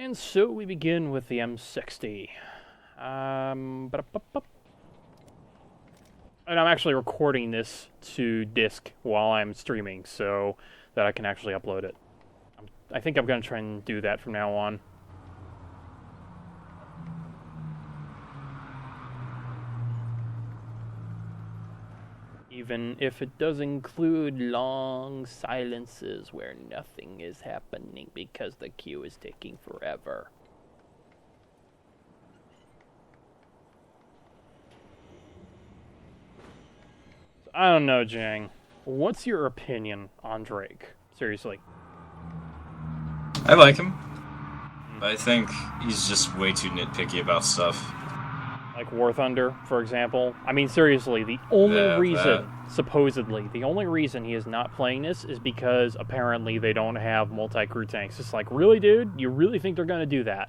And so we begin with the M60. And I'm actually recording this to disk while I'm streaming so that I can actually upload it. I think I'm going to try and do that from now on. Even if it does include long silences where nothing is happening because the queue is taking forever. I don't know, Jang. What's your opinion on Drake? Seriously. I like him. But I think he's just way too nitpicky about stuff. Like War Thunder, for example. I mean, seriously, the only reason, supposedly, the only reason he is not playing this is because apparently they don't have multi-crew tanks. It's like, really, dude? You really think they're going to do that?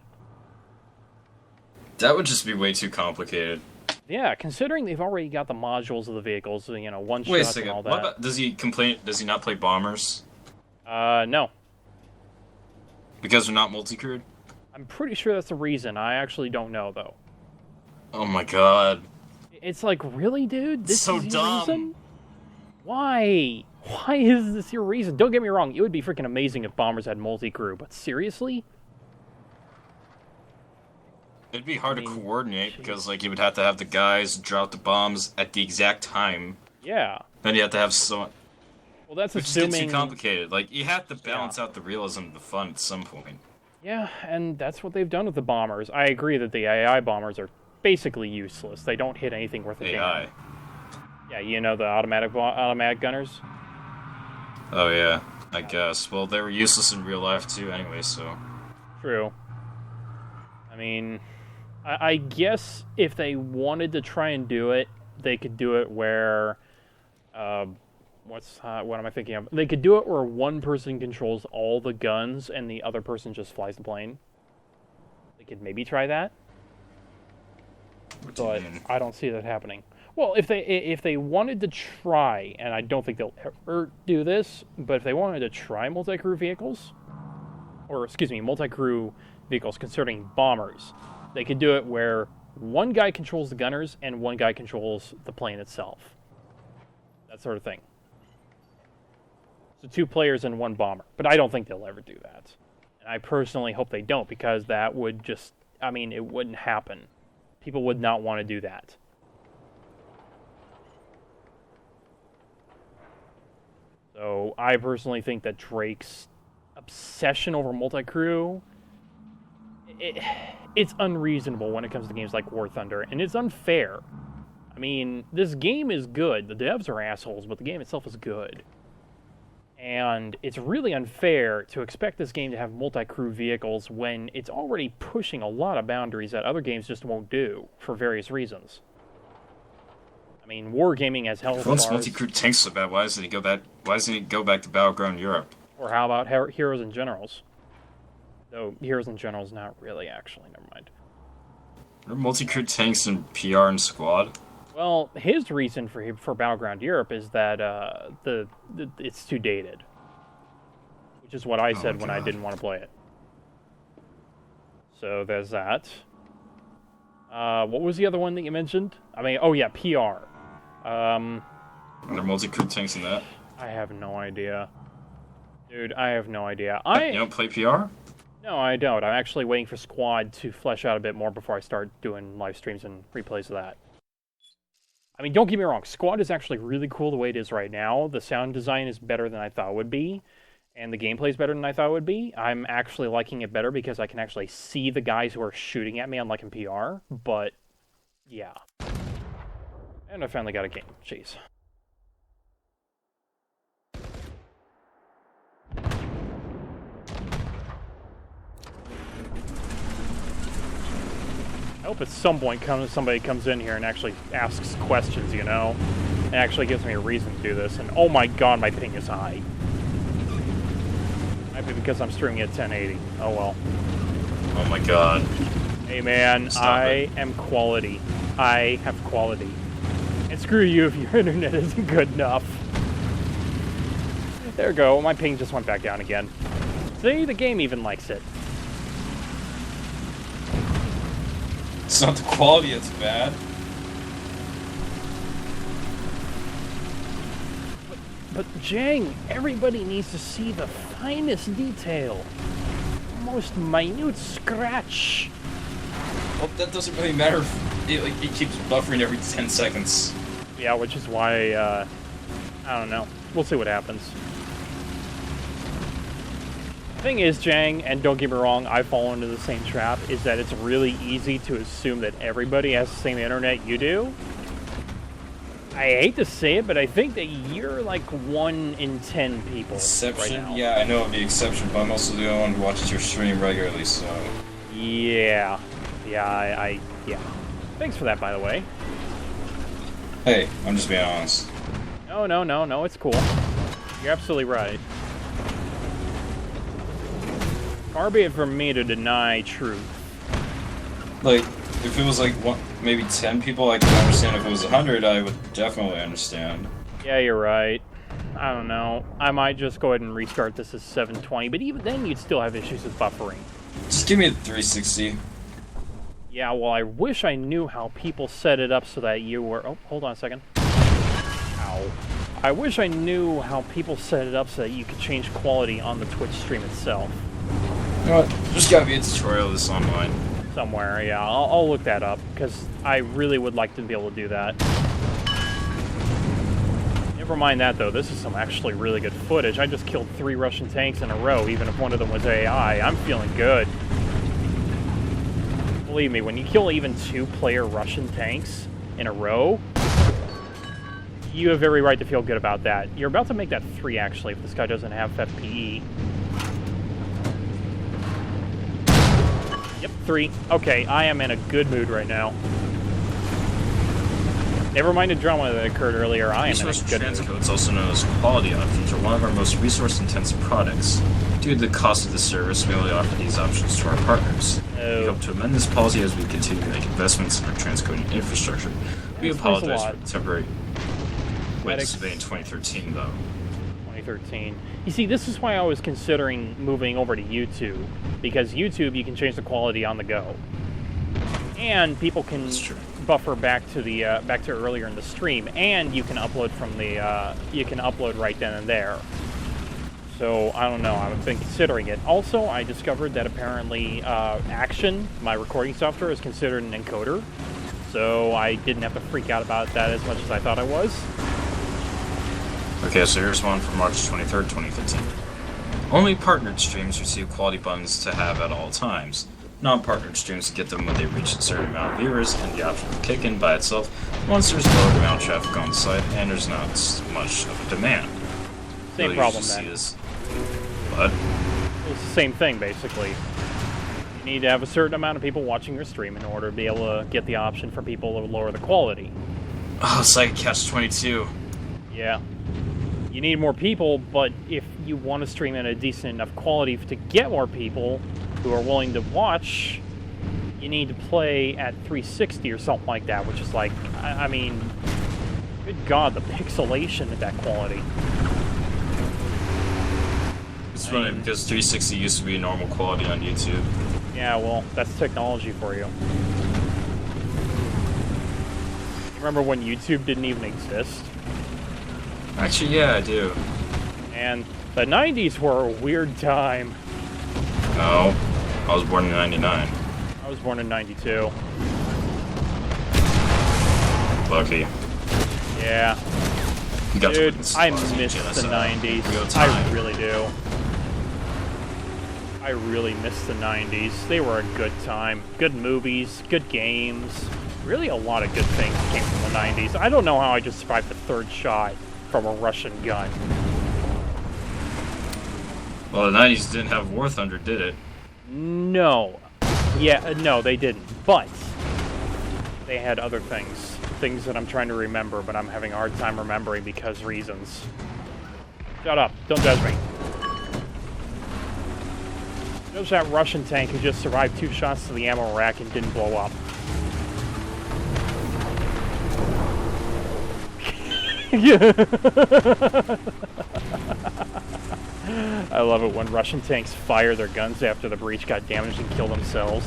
That would just be way too complicated. Yeah, considering they've already got the modules of the vehicles, you know, one Wait a shots second. and all that. What about, does he not play bombers? No. Because they're not multi-crewed? I'm pretty sure that's the reason. I actually don't know, though. Oh my god. It's like, really, dude? This so is your dumb. reason? Why? Why is this your reason? Don't get me wrong, it would be freaking amazing if bombers had multi-crew, but seriously? It'd be hard to coordinate because, like, you would have to have the guys drop the bombs at the exact time. Yeah. Then you have to have someone. Well, that's Which assuming... gets too complicated. Like, you have to balance out the realism and the fun at some point. Yeah, and that's what they've done with the bombers. I agree that the AI bombers are basically useless. They don't hit anything worth a AI. damn. Yeah, you know the automatic gunners? Oh yeah, I guess. Well, they were useless in real life too anyway, so... True. I mean, I guess if they wanted to try and do it, they could do it where... what am I thinking of? They could do it where one person controls all the guns and the other person just flies the plane. They could maybe try that. But I don't see that happening. Well, if they wanted to try, and I don't think they'll ever do this, but if they wanted to try multi-crew vehicles, or excuse me, multi-crew vehicles concerning bombers, they could do it where one guy controls the gunners and one guy controls the plane itself. That sort of thing. So 2 players and 1 bomber. But I don't think they'll ever do that. And I personally hope they don't, because that would just... I mean, it wouldn't happen. People would not want to do that. So I personally think that Drake's obsession over multi-crew... It's unreasonable when it comes to games like War Thunder, and it's unfair. I mean, this game is good. The devs are assholes, but the game itself is good. And it's really unfair to expect this game to have multi-crew vehicles when it's already pushing a lot of boundaries that other games just won't do, for various reasons. I mean, wargaming has Hellcat. If once multi-crew tanks so bad, why doesn't he go back to Battleground Europe? Or how about Heroes and Generals? Though, Heroes and Generals not really, actually, never mind. Are multi-crew tanks in PR and Squad? Well, his reason for Battleground Europe is that it's too dated. Which is what I said when I didn't want to play it. So there's that. What was the other one that you mentioned? I mean, oh yeah, PR. Are there multi-crew tanks in that? I have no idea. Dude, I have no idea. You don't play PR? No, I don't. I'm actually waiting for Squad to flesh out a bit more before I start doing live streams and replays of that. I mean, don't get me wrong, Squad is actually really cool the way it is right now. The sound design is better than I thought it would be, and the gameplay is better than I thought it would be. I'm actually liking it better because I can actually see the guys who are shooting at me, unlike in PR, but yeah. And I finally got a game. Jeez. I hope at some point somebody comes in here and actually asks questions, you know? It actually gives me a reason to do this, and oh my god, my ping is high. Might be because I'm streaming at 1080. Oh well. Oh my god. Hey man, I am quality. I have quality. And screw you if your internet isn't good enough. There we go, my ping just went back down again. See, the game even likes it. It's not the quality that's bad. But Jang, everybody needs to see the finest detail. Most minute scratch. Well, that doesn't really matter. It keeps buffering every 10 seconds. Yeah, which is why, I don't know. We'll see what happens. The thing is, Jang, and don't get me wrong, I fall into the same trap, is that it's really easy to assume that everybody has the same internet you do. I hate to say it, but I think that you're like 1 in 10 people Exception? right now. Yeah, I know I'm the exception, but I'm also the only one who watches your stream regularly, so... Yeah. Yeah, yeah. Thanks for that, by the way. Hey, I'm just being honest. No, it's cool. You're absolutely right. Far be it from me to deny truth. Like, if it was like maybe 10 people, I could understand. If it was 100, I would definitely understand. Yeah, you're right. I don't know. I might just go ahead and restart this as 720, but even then you'd still have issues with buffering. Just give me a 360. Yeah, well, I wish I knew how people set it up so that you were... Oh, hold on a second. Ow. I wish I knew how people set it up so that you could change quality on the Twitch stream itself. You know what? There's gotta be a tutorial of this online. Somewhere, yeah. I'll look that up, because I really would like to be able to do that. Never mind that, though. This is some actually really good footage. I just killed 3 Russian tanks in a row, even if one of them was AI. I'm feeling good. Believe me, when you kill even 2-player Russian tanks in a row, you have every right to feel good about that. You're about to make that 3, actually, if this guy doesn't have FPE. Yep, 3. Okay, I am in a good mood right now. Never mind the drama that occurred earlier, I am in a good mood. Transcodes, also known as quality options, are one of our most resource-intensive products. Due to the cost of the service, we only offer these options to our partners. We hope to amend this policy as we continue to make investments in our transcoding infrastructure. We apologize for the temporary wait in 2013, though. 2013. You see, this is why I was considering moving over to YouTube, because YouTube you can change the quality on the go, and people can buffer back to the back to earlier in the stream, and you can upload from the you can upload right then and there. So I don't know. I've been considering it. Also, I discovered that apparently Action, my recording software, is considered an encoder, so I didn't have to freak out about that as much as I thought I was. Okay, so here's one from March 23rd, 2015. Only partnered streams receive quality buttons to have at all times. Non-partnered streams get them when they reach a certain amount of viewers, and the option will kick in by itself once there's low amount of traffic on the site and there's not much of a demand. Same problem then. What? It's the same thing, basically. You need to have a certain amount of people watching your stream in order to be able to get the option for people to lower the quality. Oh, it's like a catch-22. Yeah. You need more people, but if you want to stream at a decent enough quality to get more people who are willing to watch, you need to play at 360 or something like that, which is like, I mean, good God, the pixelation at that quality. It's funny because 360 used to be normal quality on YouTube. Yeah, well, that's technology for you. Remember when YouTube didn't even exist? Actually, yeah, I do. And the 90s were a weird time. No, I was born in 99. I was born in 92. Lucky. Yeah. Dude, I miss the 90s. I really do. I really miss the 90s. They were a good time. Good movies, good games. Really a lot of good things came from the 90s. I don't know how I just survived the 3rd shot from a Russian gun. Well, the 90s didn't have War Thunder, did it? No. Yeah, no, they didn't. But they had other things. Things that I'm trying to remember, but I'm having a hard time remembering because reasons. Shut up. Don't judge me. There's that Russian tank who just survived 2 shots to the ammo rack and didn't blow up. I love it when Russian tanks fire their guns after the breach got damaged and kill themselves.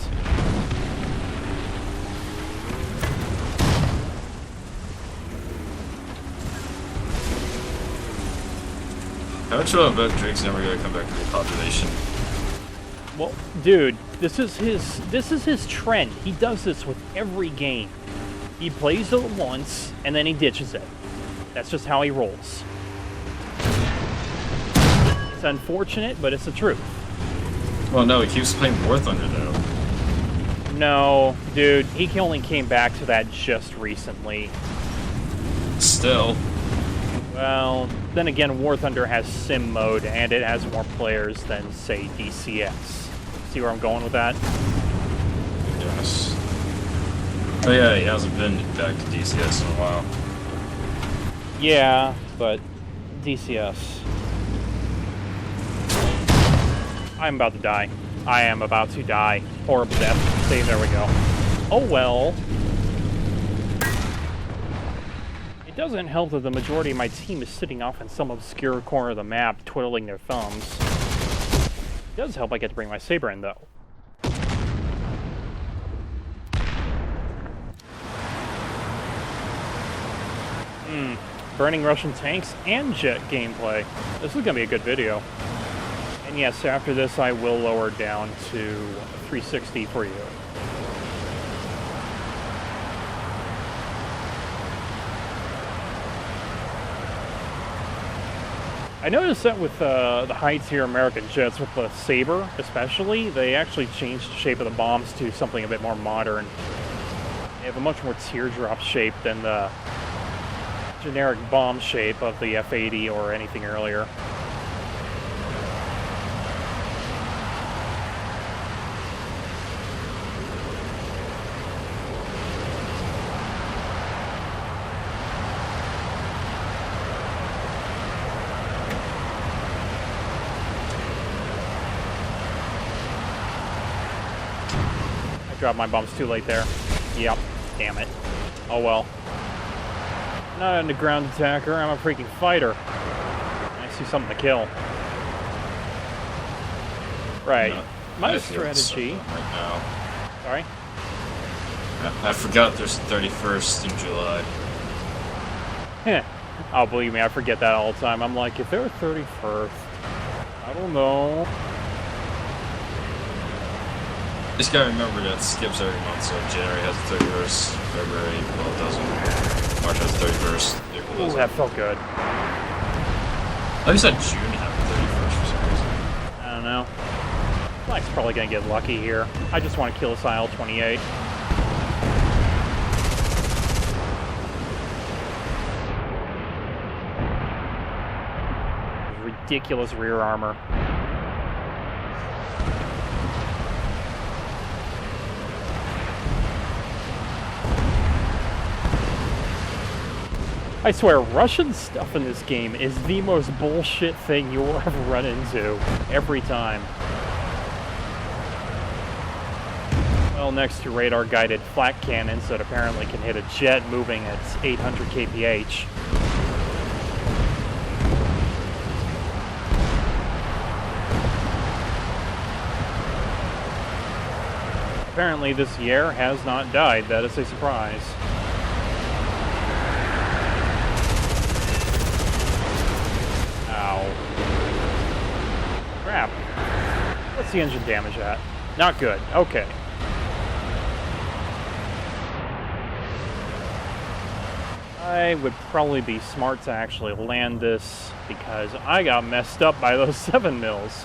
How much about Drake's never gonna come back to the population? Well, dude, this is his trend. He does this with every game. He plays it once and then he ditches it. That's just how he rolls. It's unfortunate, but it's the truth. Well, no, he keeps playing War Thunder though. No, dude, he only came back to that just recently. Still. Well, then again, War Thunder has sim mode, and it has more players than, say, DCS. See where I'm going with that? Yes. Oh yeah, he hasn't been back to DCS in a while. Yeah, but DCS. I'm about to die. I am about to die. Horrible death. See, there we go. Oh well. It doesn't help that the majority of my team is sitting off in some obscure corner of the map, twiddling their thumbs. It does help I get to bring my saber in, though. Burning Russian tanks and jet gameplay. This is going to be a good video. And yes, after this I will lower down to 360 for you. I noticed that with the high-tier American jets, with the Sabre especially, they actually changed the shape of the bombs to something a bit more modern. They have a much more teardrop shape than the generic bomb shape of the F-80 or anything earlier. Dropped my bombs too late there. Yep. Damn it. Oh well. I'm not an underground attacker, I'm a freaking fighter. I see something to kill. Right. My strategy... Right now. Sorry? I forgot there's 31st in July. Oh, believe me, I forget that all the time. I'm like, if they're 31st, I don't know. Just gotta remember that skips every month, so January has the 31st, February, well, it doesn't. March has the 31st, April doesn't. Ooh, that felt good. I always said June had the 31st for some reason. I don't know. Black's probably gonna get lucky here. I just want to kill this IL-28. Ridiculous rear armor. I swear, Russian stuff in this game is the most bullshit thing you will ever run into, every time. Well, next to radar-guided flak cannons that apparently can hit a jet moving at 800 kph. Apparently this Yair has not died, that is a surprise. Crap. What's the engine damage at? Not good. Okay. I would probably be smart to actually land this because I got messed up by those 7 mils.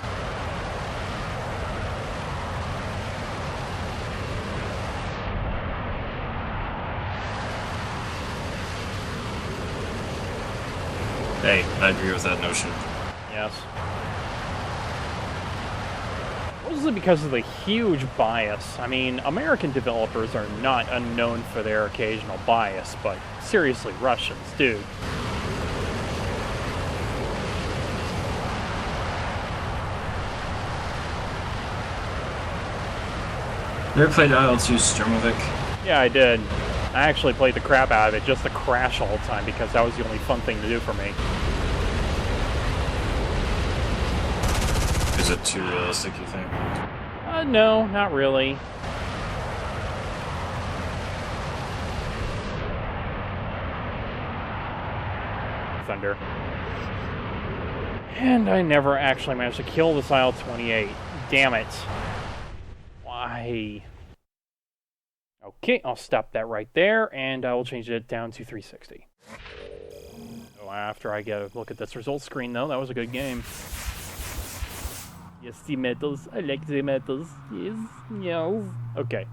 Hey, I agree with that notion. Yes. Mostly because of the huge bias. I mean, American developers are not unknown for their occasional bias, but seriously, Russians, dude. You ever played IL-2 Sturmovik? Yeah, I did. I actually played the crap out of it just to crash all the time because that was the only fun thing to do for me. Is it too realistic, you think? No, not really. Thunder. And I never actually managed to kill this IL-28. Damn it. Why? Okay, I'll stop that right there, and I will change it down to 360. So after I get a look at this results screen, though, that was a good game. Yes, the medals. I like the medals. Yes, yes. Okay.